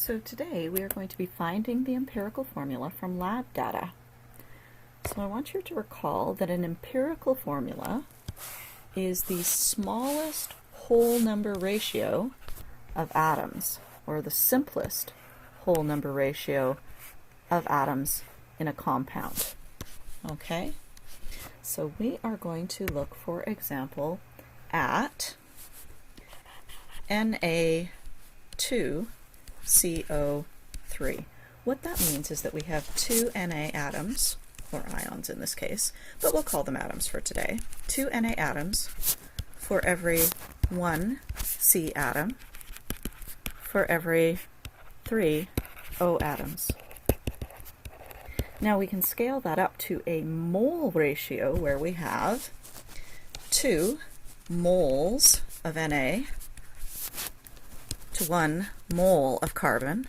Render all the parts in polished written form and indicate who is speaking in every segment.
Speaker 1: So today we are going to be finding the empirical formula from lab data. So I want you to recall that an empirical formula is the smallest whole number ratio of atoms, or the simplest whole number ratio of atoms in a compound. Okay? So we are going to look, for example, at Na2CO3. What that means is that we have two Na atoms, or ions in this case, but we'll call them atoms for today. Two Na atoms for every one C atom for every 3 O atoms. Now we can scale that up to a mole ratio where we have 2 moles of Na to 1 mole of carbon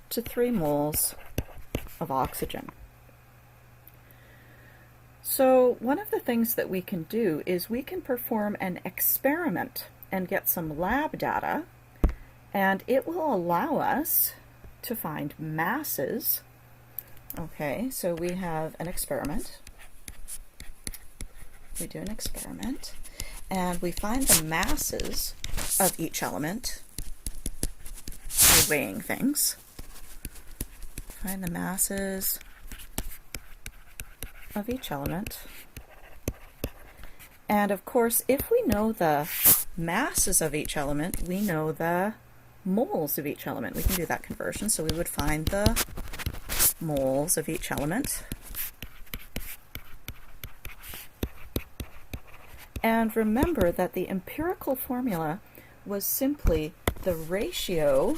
Speaker 1: to 3 moles of oxygen. So one of the things that we can do is we can perform an experiment and get some lab data, and it will allow us to find masses. Okay, so we have an experiment. We do an experiment, and we find the masses of each element by weighing things. Find the masses of each element. And of course, if we know the masses of each element, we know the moles of each element. We can do that conversion, so we would find the moles of each element. And remember that the empirical formula was simply the ratio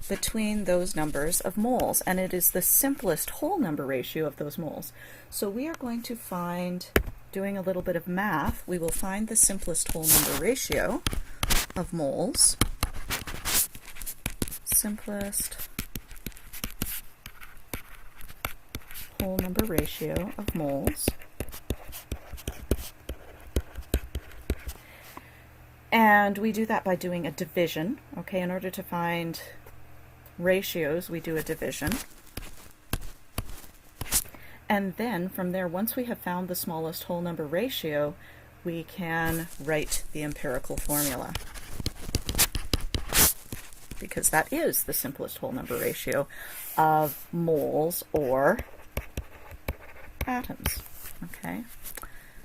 Speaker 1: between those numbers of moles, and it is the simplest whole number ratio of those moles. So we are going to find, doing a little bit of math, we will find the simplest whole number ratio of moles. Simplest whole number ratio of moles. And we do that by doing a division. Okay, in order to find ratios, we do a division. And then from there, once we have found the smallest whole number ratio, we can write the empirical formula, because that is the simplest whole number ratio of moles or atoms. Okay,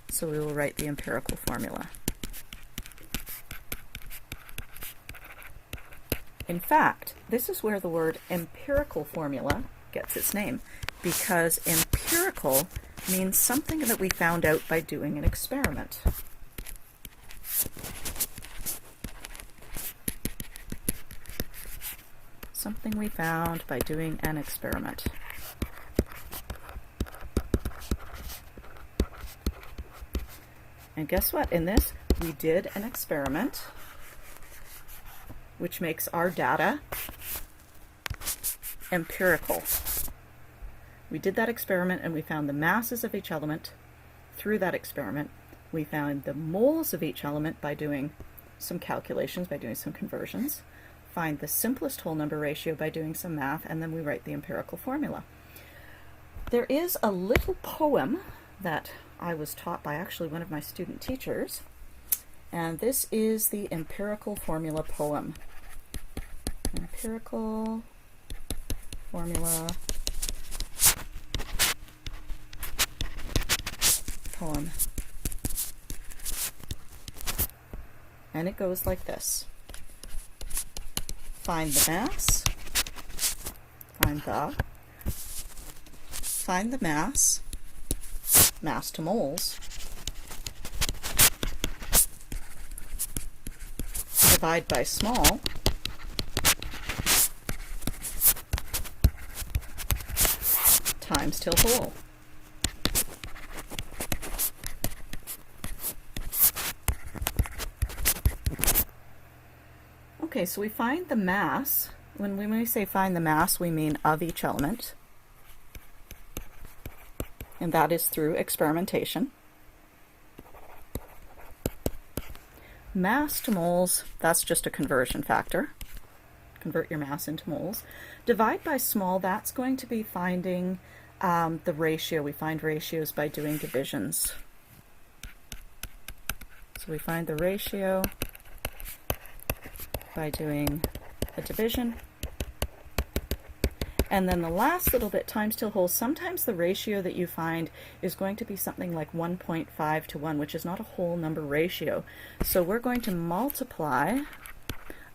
Speaker 1: so we will write the empirical formula. In fact, this is where the word empirical formula gets its name, because empirical means something that we found out by doing an experiment. Something we found by doing an experiment. And guess what? In this, we did an experiment, which makes our data empirical. We did that experiment and we found the masses of each element through that experiment. We found the moles of each element by doing some calculations, by doing some conversions. Find the simplest whole number ratio by doing some math, and then we write the empirical formula. There is a little poem that I was taught by actually one of my student teachers, and this is the empirical formula poem. Empirical formula poem. And it goes like this. Find the mass, find the mass to moles, divide by small, times till whole. Okay, so we find the mass. When we say find the mass, we mean of each element. And that is through experimentation. Mass to moles, that's just a conversion factor. convert your mass into moles. Divide by small, that's going to be finding the ratio. We find ratios by doing divisions. So we find the ratio by doing a division. And then the last little bit, times till whole, sometimes the ratio that you find is going to be something like 1.5 to 1, which is not a whole number ratio. So we're going to multiply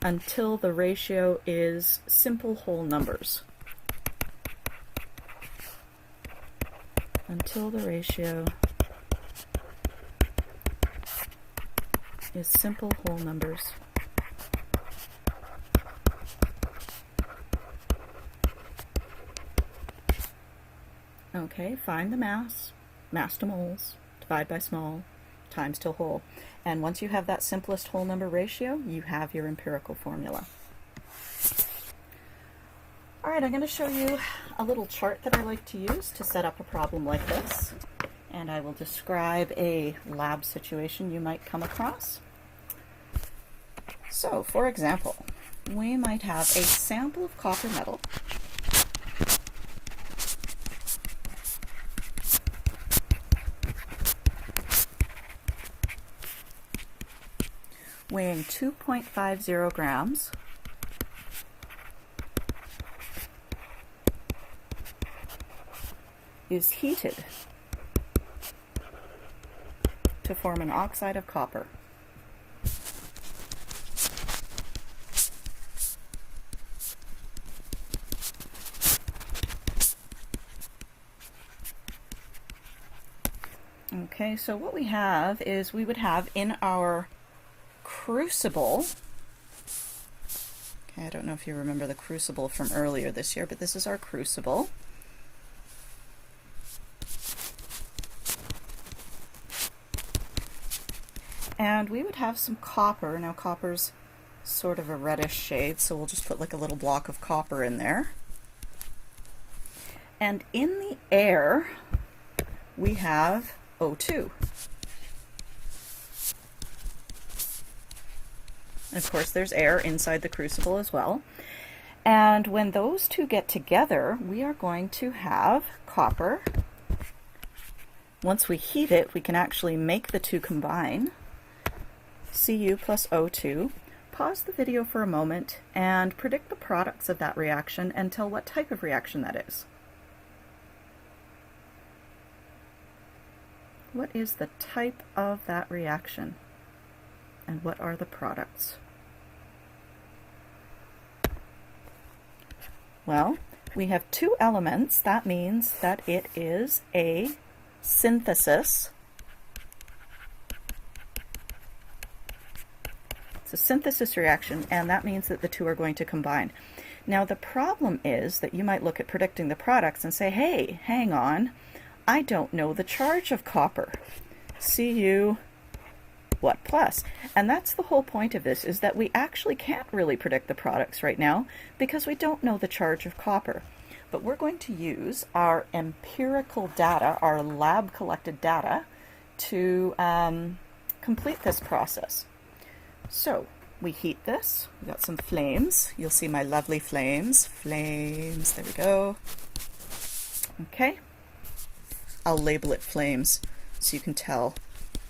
Speaker 1: until the ratio is simple whole numbers. Until the ratio is simple whole numbers. Okay, find the mass, mass to moles, divide by small, times till whole. And once you have that simplest whole number ratio, you have your empirical formula. All right, I'm going to show you a little chart that I like to use to set up a problem like this. And I will describe a lab situation you might come across. So, for example, we might have a sample of copper metal weighing 2.50 grams is heated to form an oxide of copper. Okay, so what we have is we would have in our crucible, okay, I don't know if you remember the crucible from earlier this year, but this is our crucible. And we would have some copper. Now copper's sort of a reddish shade, so we'll just put like a little block of copper in there. And in the air, we have O2. And of course, there's air inside the crucible as well. And when those two get together, we are going to have copper. Once we heat it, we can actually make the two combine. Cu plus O2. Pause the video for a moment and predict the products of that reaction and tell what type of reaction that is. What is the type of that reaction? And what are the products? Well, we have two elements. That means that it is a synthesis. It's a synthesis reaction, and that means that the two are going to combine. Now, the problem is that you might look at predicting the products and say, hey, hang on, I don't know the charge of copper. Cu what plus? And that's the whole point of this, is that we actually can't really predict the products right now because we don't know the charge of copper. But we're going to use our empirical data, our lab collected data, to complete this process. So we heat this. We've got some flames. You'll see my lovely flames. Flames, there we go. Okay. I'll label it flames so you can tell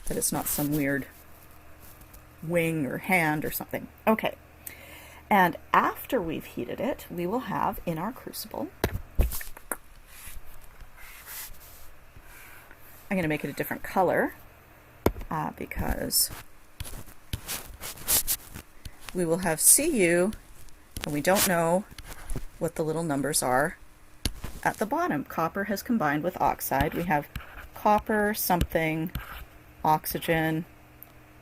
Speaker 1: that it's not some weird wing or hand or something. Okay. And after we've heated it, we will have in our crucible, I'm going to make it a different color because we will have Cu, and we don't know what the little numbers are at the bottom. Copper has combined with oxide. We have copper something, oxygen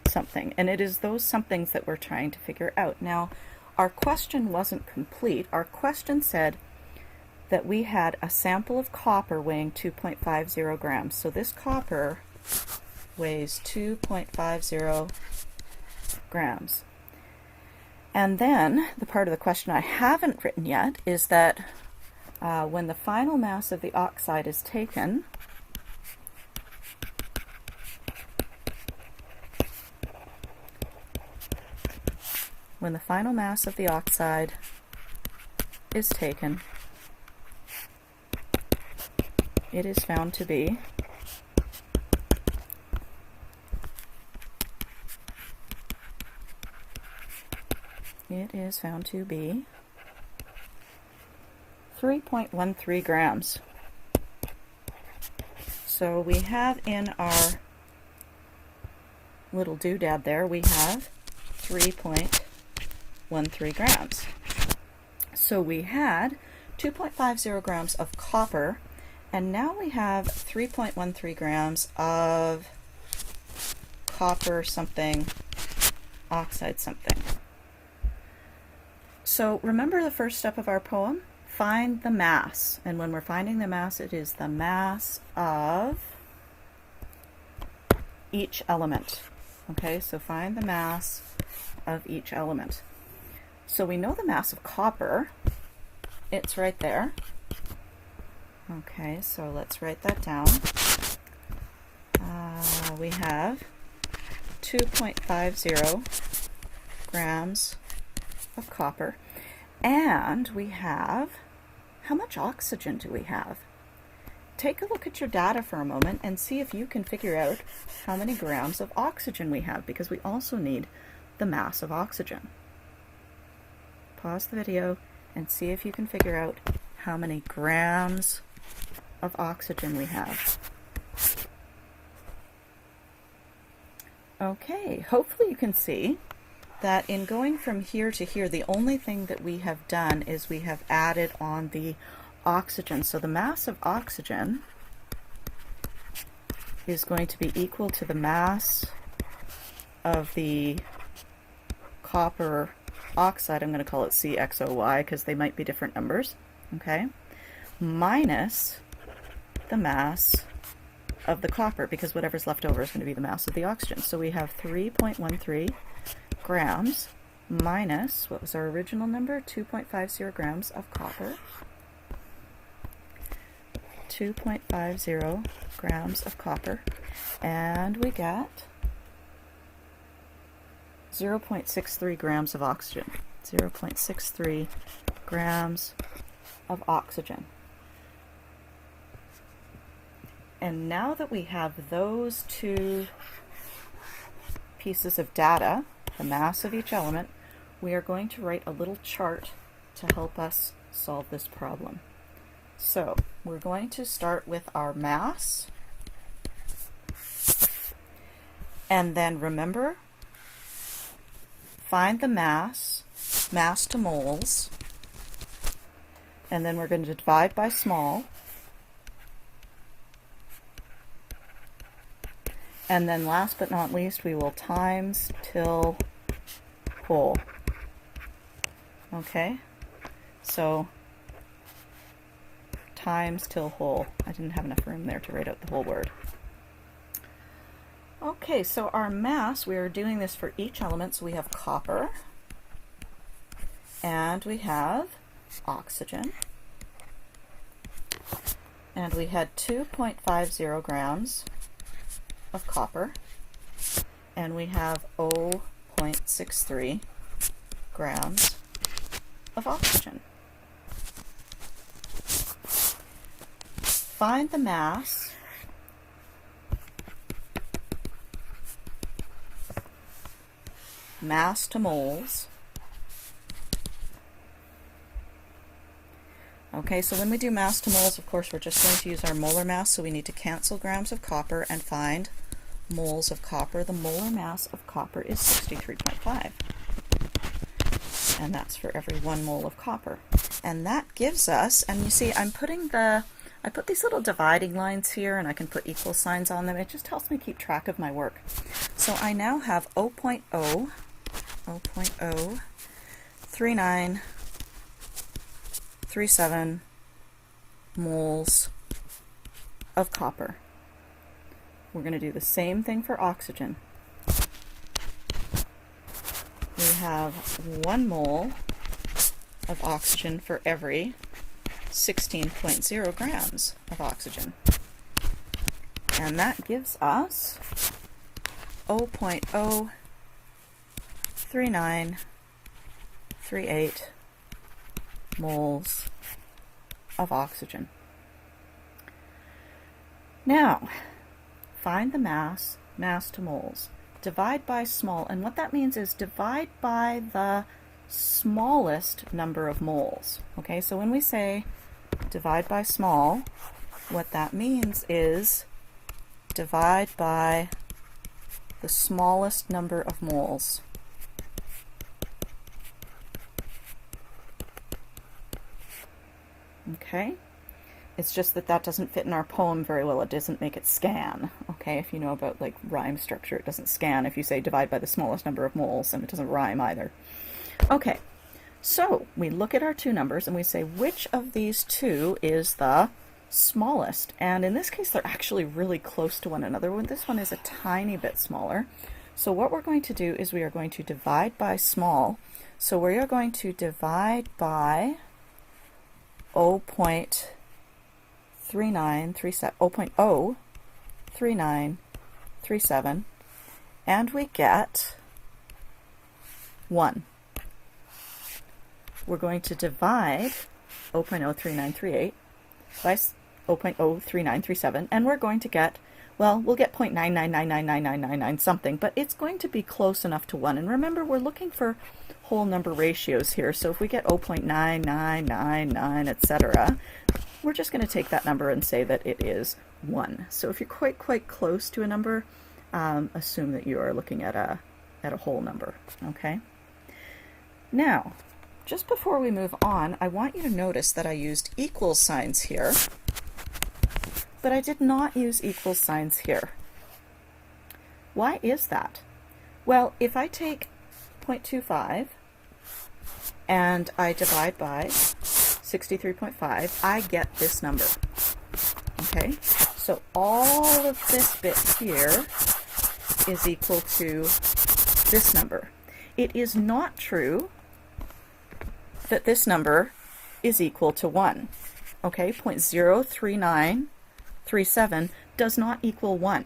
Speaker 1: something, and it is those somethings that we're trying to figure out. Now, our question wasn't complete. Our question said that we had a sample of copper weighing 2.50 grams. So this copper weighs 2.50 grams. And then the part of the question I haven't written yet is that when the final mass of the oxide is taken, when the final mass of the oxide is taken, it is found to be 3.13 grams. So we have in our little doodad there, we have 3.13 grams. So we had 2.50 grams of copper, and now we have 3.13 grams of copper something, oxide something. So remember the first step of our poem? Find the mass. And when we're finding the mass, it is the mass of each element. Okay, so find the mass of each element. So we know the mass of copper. It's right there. Okay, so let's write that down. We have 2.50 grams of copper. And we have, how much oxygen do we have? Take a look at your data for a moment and see if you can figure out how many grams of oxygen we have, because we also need the mass of oxygen. Pause the video and see if you can figure out how many grams of oxygen we have. Okay, hopefully you can see that in going from here to here, the only thing that we have done is we have added on the oxygen. So the mass of oxygen is going to be equal to the mass of the copper oxide, I'm going to call it CXOY because they might be different numbers, okay, minus the mass of the copper, because whatever's left over is going to be the mass of the oxygen. So we have 3.13 grams minus, what was our original number? 2.50 grams of copper. 2.50 grams of copper. And we get 0.63 grams of oxygen. 0.63 grams of oxygen. And now that we have those two pieces of data, the mass of each element, we are going to write a little chart to help us solve this problem. So we're going to start with our mass, and then remember, find the mass to moles, and then we're going to divide by small, and then last but not least, we will times till whole. Okay, so times till whole. I didn't have enough room there to write out the whole word. Okay, so our mass, we are doing this for each element. So we have copper, and we have oxygen, and we had 2.50 grams of copper, and we have 0.63 grams of oxygen. Find the mass to moles. Okay, so when we do mass to moles, of course, we're just going to use our molar mass, so we need to cancel grams of copper and find moles of copper. The molar mass of copper is 63.5. And that's for every 1 mole of copper. And that gives us, and you see, I put these little dividing lines here, and I can put equal signs on them. It just helps me keep track of my work. So I now have 0.3937 moles of copper. We're going to do the same thing for oxygen. We have 1 mole of oxygen for every 16.0 grams of oxygen. And that gives us 0.03938 moles of oxygen. Now, find the mass to moles. Divide by small, and what that means is divide by the smallest number of moles. Okay, so when we say divide by small, what that means is divide by the smallest number of moles. Okay, it's just that that doesn't fit in our poem very well. It doesn't make it scan. Okay, if you know about like rhyme structure, it doesn't scan if you say divide by the smallest number of moles, and it doesn't rhyme either. Okay, so we look at our two numbers and we say which of these two is the smallest, and in this case they're actually really close to one another. This one is a tiny bit smaller. So what we're going to do is we are going to divide by small. So we are going to divide by 0.3937, and we get 1. We're going to divide 0.03938 by 0.03937, and we're going to get, well, we'll get 0.9999999 something, but it's going to be close enough to 1. And remember, we're looking for whole number ratios here, so if we get 0.9999, etc., we're just going to take that number and say that it is 1. So if you're quite close to a number, assume that you are looking at a whole number. Okay. Now, just before we move on, I want you to notice that I used equal signs here, but I did not use equal signs here. Why is that? Well, if I take 0.25 and I divide by 63.5, I get this number. Okay, so all of this bit here is equal to this number. It is not true that this number is equal to 1. Okay, 0.03937 does not equal 1.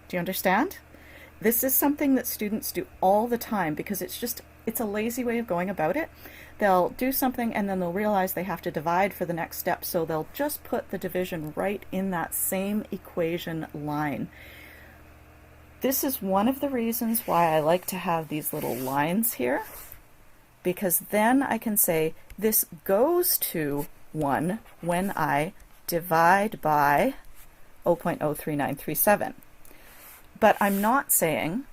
Speaker 1: Do you understand? This is something that students do all the time because it's a lazy way of going about it. They'll do something and then they'll realize they have to divide for the next step, so they'll just put the division right in that same equation line. This is one of the reasons why I like to have these little lines here, because then I can say this goes to 1 when I divide by 0.03937. But I'm not saying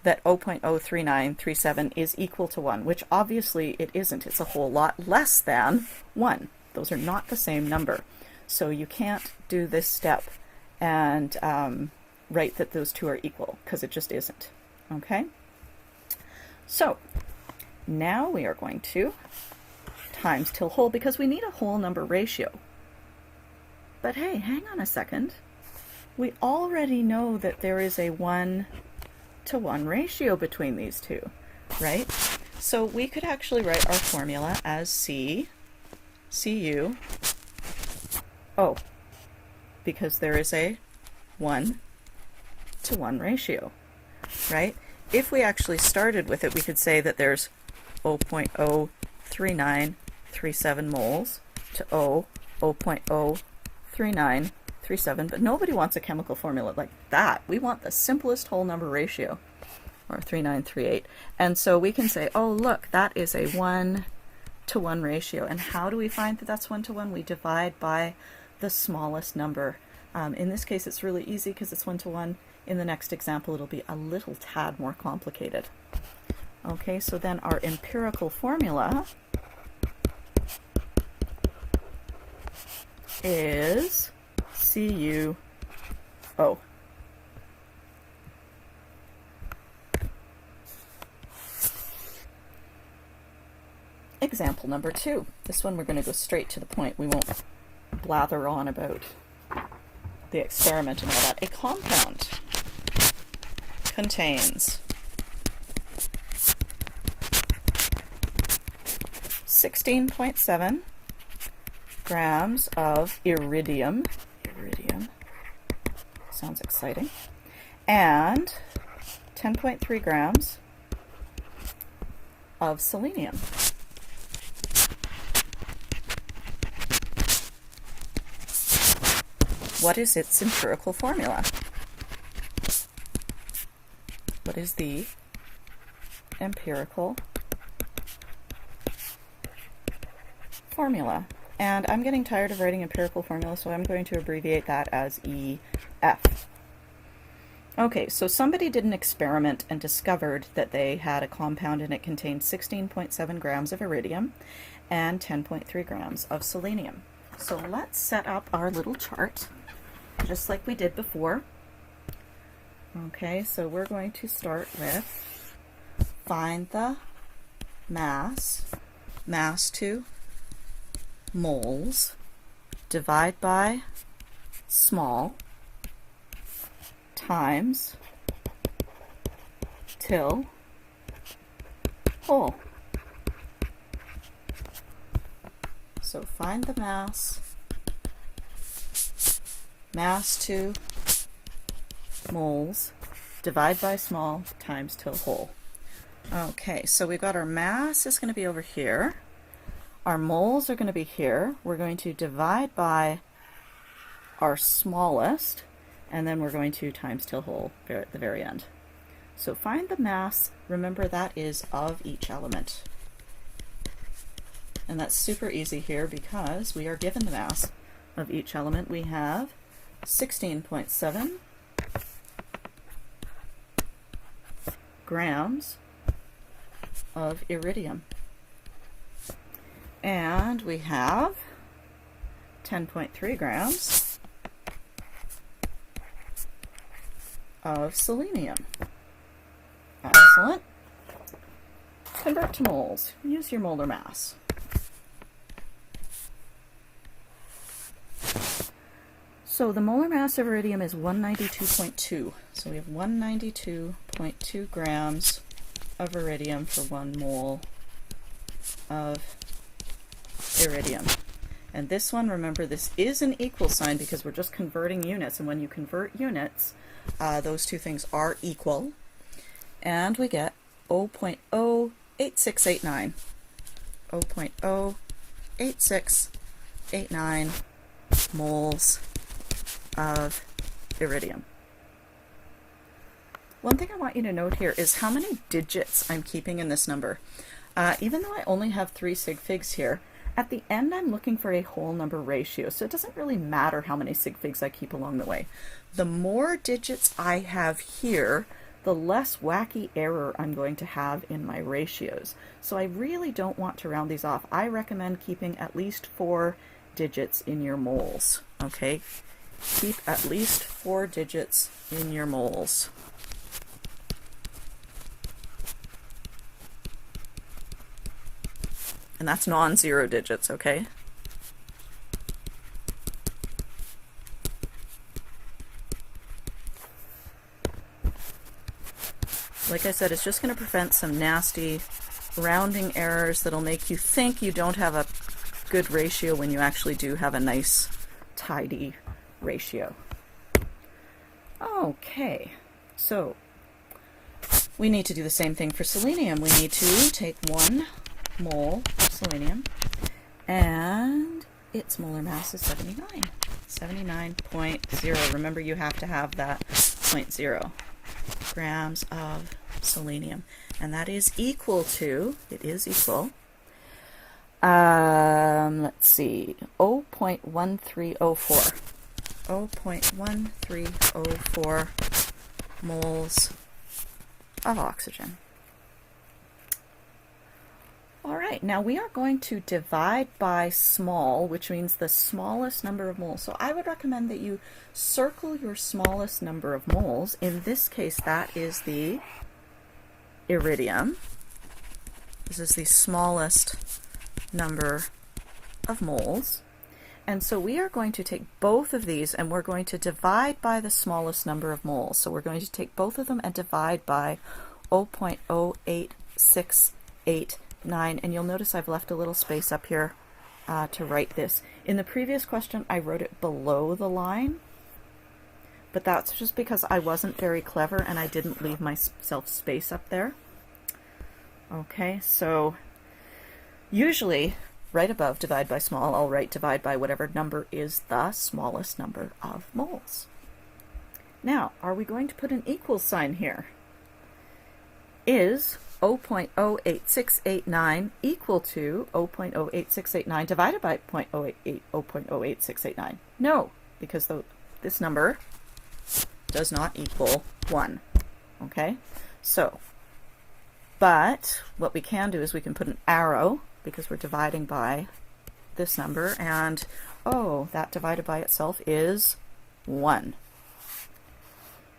Speaker 1: that 0.03937 is equal to 1, which obviously it isn't. It's a whole lot less than 1. Those are not the same number. So you can't do this step and write that those two are equal, because it just isn't. Okay? So now we are going to times till whole, because we need a whole number ratio. But hey, hang on a second. We already know that there is a 1-to-1 ratio between these two, right? So we could actually write our formula as C, Cu, O, because there is a 1-to-1 ratio, right? If we actually started with it, we could say that there's 0.03937 moles to O, 0.03937, but nobody wants a chemical formula like that. We want the simplest whole number ratio, or 3938. And so we can say, oh, look, that is a 1-to-1 ratio. And how do we find that that's 1-to-1? We divide by the smallest number. In this case, it's really easy because it's 1-to-1. In the next example, it'll be a little tad more complicated. Okay, so then our empirical formula is CuO. Example number 2. This one we're going to go straight to the point. We won't blather on about the experiment and all that. A compound contains 16.7 grams of iridium. Iridium sounds exciting. And 10.3 grams of selenium. what is its empirical formula? What is the empirical formula? And I'm getting tired of writing empirical formula, so I'm going to abbreviate that as EF. Okay, so somebody did an experiment and discovered that they had a compound and it contained 16.7 grams of iridium and 10.3 grams of selenium. So let's set up our little chart, just like we did before. Okay, so we're going to start with find the mass to moles, divide by small, times till whole. So find the mass to moles, divide by small, times till whole. Okay, so we've got our mass is going to be over here. Our moles are going to be here. We're going to divide by our smallest, and then we're going to times till whole at the very end. So find the mass, remember that is of each element. And that's super easy here because we are given the mass of each element. We have 16.7 grams of iridium. And we have 10.3 grams of selenium. Excellent. Convert to moles. Use your molar mass. So the molar mass of iridium is 192.2. So we have 192.2 grams of iridium for 1 mole of iridium. And this one, remember, this is an equal sign because we're just converting units, and when you convert units, those two things are equal, and we get 0.08689. 0.08689 moles of iridium. One thing I want you to note here is how many digits I'm keeping in this number. Even though I only have 3 sig figs here, at the end I'm looking for a whole number ratio, so it doesn't really matter how many sig figs I keep along the way. The more digits I have here, the less wacky error I'm going to have in my ratios. So I really don't want to round these off. I recommend keeping at least 4 digits in your moles, okay? Keep at least 4 digits in your moles. And that's non-zero digits, okay? Like I said, it's just going to prevent some nasty rounding errors that'll make you think you don't have a good ratio when you actually do have a nice, tidy ratio. Okay, so we need to do the same thing for selenium. We need to take 1 mole of selenium, and its molar mass is 79.0. Remember, you have to have that 0.0 grams of selenium, and that is equal to, let's see, 0.1304. 0.1304 moles of oxygen. All right, now we are going to divide by small, which means the smallest number of moles. So I would recommend that you circle your smallest number of moles. In this case, that is the iridium. This is the smallest number of moles. And so we are going to take both of these and we're going to divide by the smallest number of moles. So we're going to take both of them and divide by 0.08689. And you'll notice I've left a little space up here to write this. In the previous question, I wrote it below the line, but that's just because I wasn't very clever and I didn't leave myself space up there. Okay, so usually right above divide by small, I'll write divide by whatever number is the smallest number of moles. Now, are we going to put an equal sign here? Is 0.08689 equal to 0.08689 divided by 0.08689? No, because this number does not equal 1. Okay? So, but what we can do is we can put an arrow, because we're dividing by this number, and oh, that divided by itself is 1.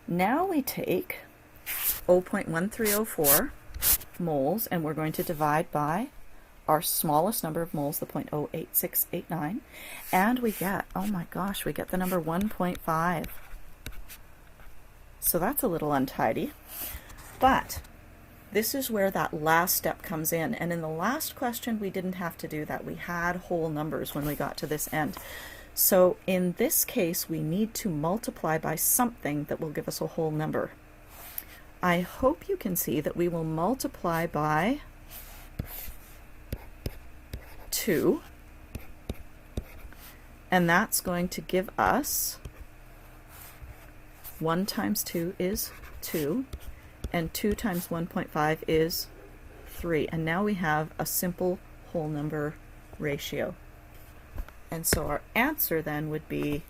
Speaker 1: Now we take 0.1304 moles, and we're going to divide by our smallest number of moles, the 0.08689, and we get, oh my gosh, we get the number 1.5. So that's a little untidy, but this is where that last step comes in, and in the last question we didn't have to do that. We had whole numbers when we got to this end. So in this case we need to multiply by something that will give us a whole number. I hope you can see that we will multiply by 2, and that's going to give us 1 times 2 is 2, and 2 times 1.5 is 3. And now we have a simple whole number ratio. And so our answer then would be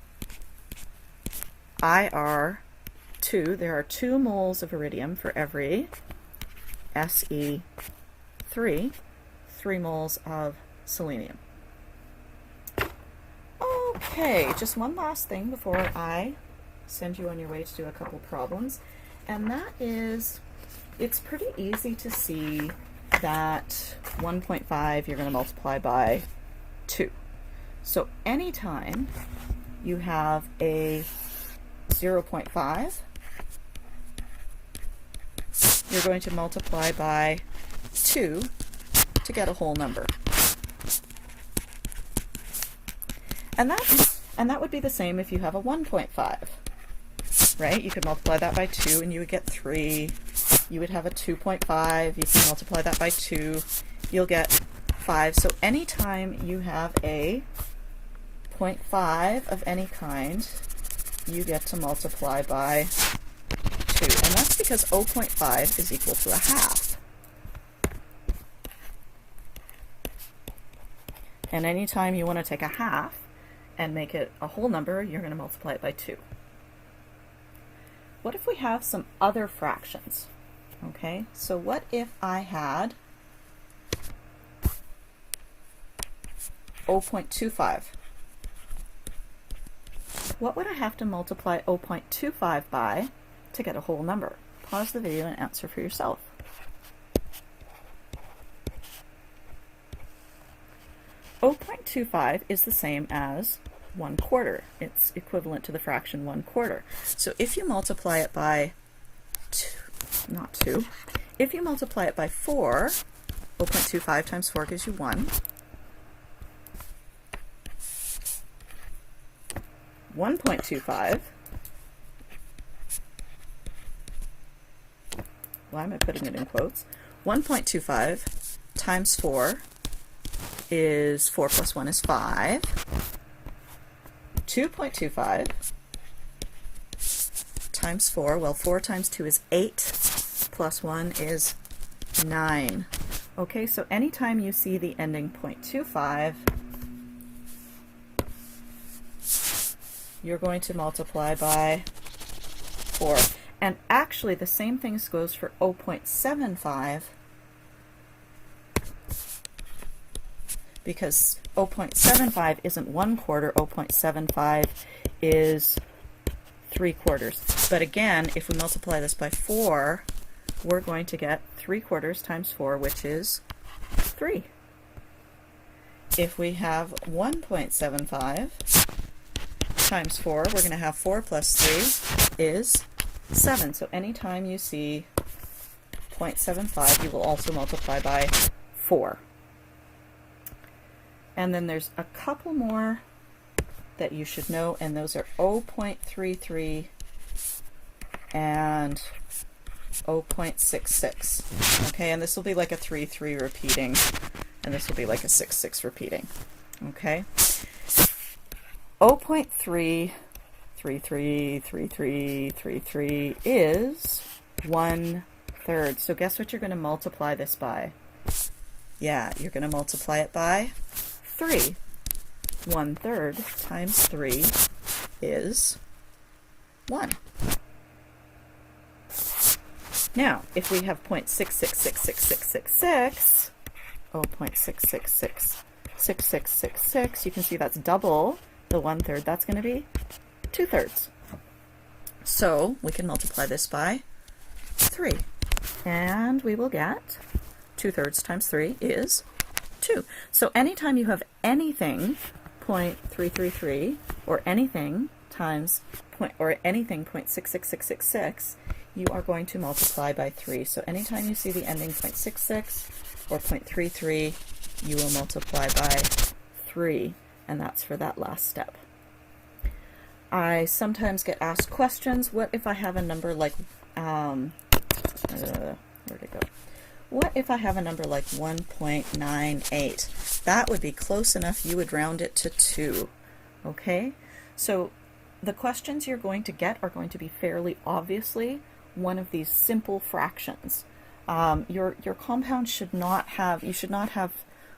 Speaker 1: IR2. There are 2 moles of iridium for every Se3, 3 moles of selenium. Okay, just one last thing before I send you on your way to do a couple problems, and that is, it's pretty easy to see that 1.5 you're going to multiply by 2. So anytime you have a 0.5, you're going to multiply by 2 to get a whole number. And that would be the same if you have a 1.5, right? You could multiply that by 2 and you would get 3. You would have a 2.5, you can multiply that by 2, you'll get 5. So anytime you have a 0.5 of any kind, you get to multiply by 2. And that's because 0.5 is equal to a half. And anytime you want to take a half and make it a whole number, you're going to multiply it by 2. What if we have some other fractions? Okay, so what if I had 0.25? What would I have to multiply 0.25 by to get a whole number? Pause the video and answer for yourself. Oh, 0.25 is the same as 1/4. It's equivalent to the fraction 1/4. So if you multiply it by if you multiply it by 4, 0.25 times 4 gives you 1. 1.25, why am I putting it in quotes? 1.25 times 4 is 4 plus 1 is 5. 2.25 times 4, well, 4 times 2 is 8, plus 1 is 9. Okay, so anytime you see the ending 0.25, you're going to multiply by 4. And actually, the same thing goes for 0.75, because 0.75 isn't 1/4, 0.75 is 3/4. But again, if we multiply this by 4, we're going to get 3/4 times 4, which is 3. If we have 1.75 times 4, we're going to have 4 plus 3 is 7. So anytime you see 0.75, you will also multiply by 4. And then there's a couple more that you should know, and those are 0.33 and 0.66. Okay, and this will be like a 3, 3 repeating and this will be like a 6, 6 repeating. Okay? 0.3333333 is 1/3. So guess what you're going to multiply this by? Yeah, you're going to multiply it by 3. 1/3 times 3 is 1. Now, if we have 0.666666, 0.6666666, you can see that's double the 1/3. That's going to be 2/3. So we can multiply this by 3. And we will get 2/3 times 3 is 2. So anytime you have anything 0.333 or anything times anything 0.66666, you are going to multiply by 3. So anytime you see the ending 0.66 or 0.33, you will multiply by 3, and that's for that last step. I sometimes get asked questions. What if I have a number like, where'd it go? What if I have a number like 1.98? That would be close enough. You would round it to 2. Okay? So the questions you're going to get are going to be fairly obviously one of these simple fractions. Your compound should not have, you should not have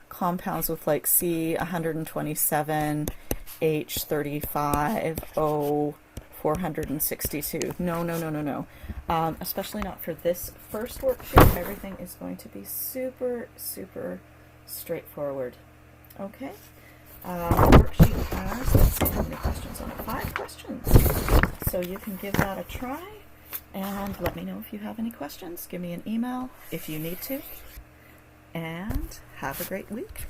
Speaker 1: compounds with like C127, H35, O 462. No. Especially not for this first worksheet. Everything is going to be super, super straightforward. Okay? Worksheet has, let's see how many questions on it. 5 questions. So you can give that a try and let me know if you have any questions. Give me an email if you need to. And have a great week.